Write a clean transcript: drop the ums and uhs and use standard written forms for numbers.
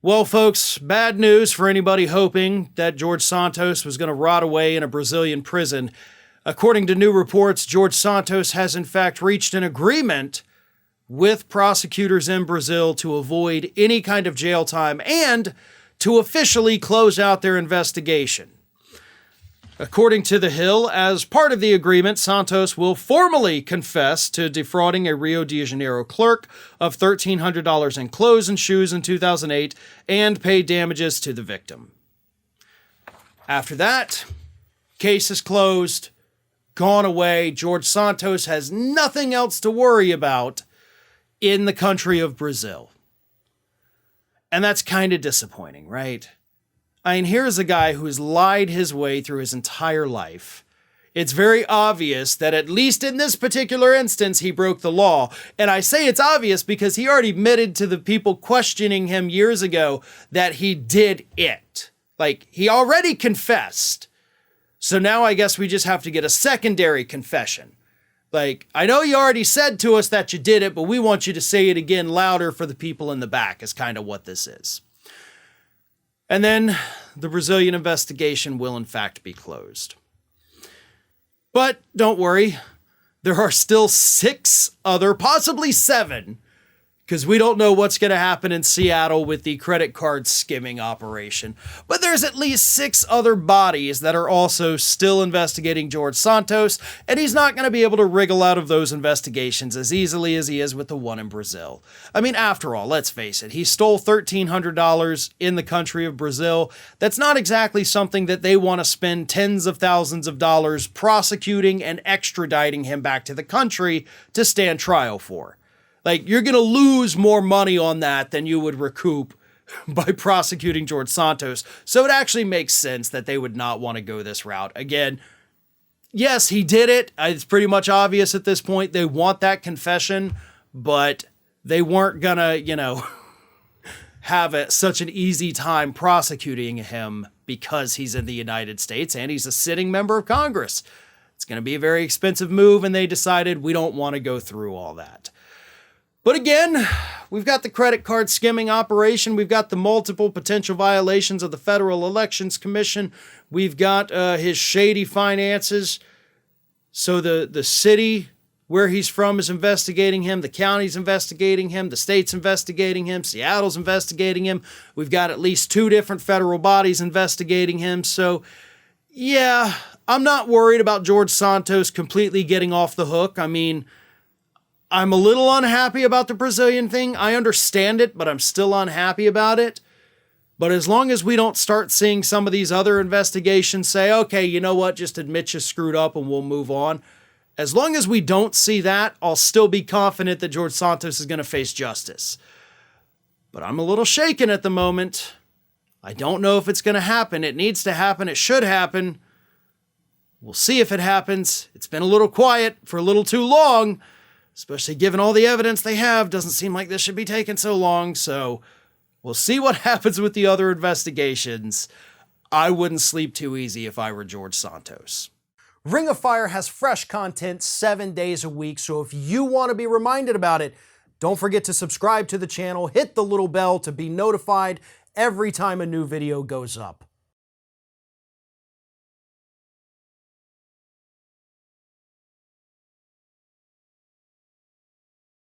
Well, folks, bad news for anybody hoping that George Santos was going to rot away in a Brazilian prison. According to new reports, George Santos has in fact reached an agreement with prosecutors in Brazil to avoid any kind of jail time and to officially close out their investigation. According to The Hill, as part of the agreement, Santos will formally confess to defrauding a Rio de Janeiro clerk of $1,300 in clothes and shoes in 2008 and pay damages to the victim. After that, case is closed, gone away. George Santos has nothing else to worry about in the country of Brazil. And that's kind of disappointing, right? I mean, here's a guy who's lied his way through his entire life. It's very obvious that at least in this particular instance, he broke the law. And I say it's obvious because he already admitted to the people questioning him years ago that he did it. Like, he already confessed. So now I guess we just have to get a secondary confession. Like, I know you already said to us that you did it, but we want you to say it again louder for the people in the back is kind of what this is. And then the Brazilian investigation will in fact be closed. But don't worry, there are still 6 other, possibly 7, because we don't know what's going to happen in Seattle with the credit card skimming operation. But there's at least 6 other bodies that are also still investigating George Santos, and he's not going to be able to wriggle out of those investigations as easily as he is with the one in Brazil. I mean, after all, let's face it, he stole $1,300 in the country of Brazil. That's not exactly something that they want to spend tens of thousands of dollars prosecuting and extraditing him back to the country to stand trial for. Like, you're going to lose more money on that than you would recoup by prosecuting George Santos. So it actually makes sense that they would not want to go this route. Again, yes, he did it. It's pretty much obvious at this point. They want that confession, but they weren't going to, have such an easy time prosecuting him because he's in the United States and he's a sitting member of Congress. It's going to be a very expensive move, and they decided we don't want to go through all that. But again, we've got the credit card skimming operation. We've got the multiple potential violations of the Federal Elections Commission. We've got his shady finances. So the city where he's from is investigating him. The county's investigating him. The state's investigating him. Seattle's investigating him. We've got at least 2 different federal bodies investigating him. So, yeah, I'm not worried about George Santos completely getting off the hook. I mean, I'm a little unhappy about the Brazilian thing. I understand it, but I'm still unhappy about it. But as long as we don't start seeing some of these other investigations say, okay, you know what, just admit you screwed up and we'll move on. As long as we don't see that, I'll still be confident that George Santos is going to face justice. But I'm a little shaken at the moment. I don't know if it's going to happen. It needs to happen. It should happen. We'll see if it happens. It's been a little quiet for a little too long. Especially given all the evidence they have, doesn't seem like this should be taking so long, so we'll see what happens with the other investigations. I wouldn't sleep too easy if I were George Santos. Ring of Fire has fresh content 7 days a week, so if you want to be reminded about it, don't forget to subscribe to the channel, hit the little bell to be notified every time a new video goes up.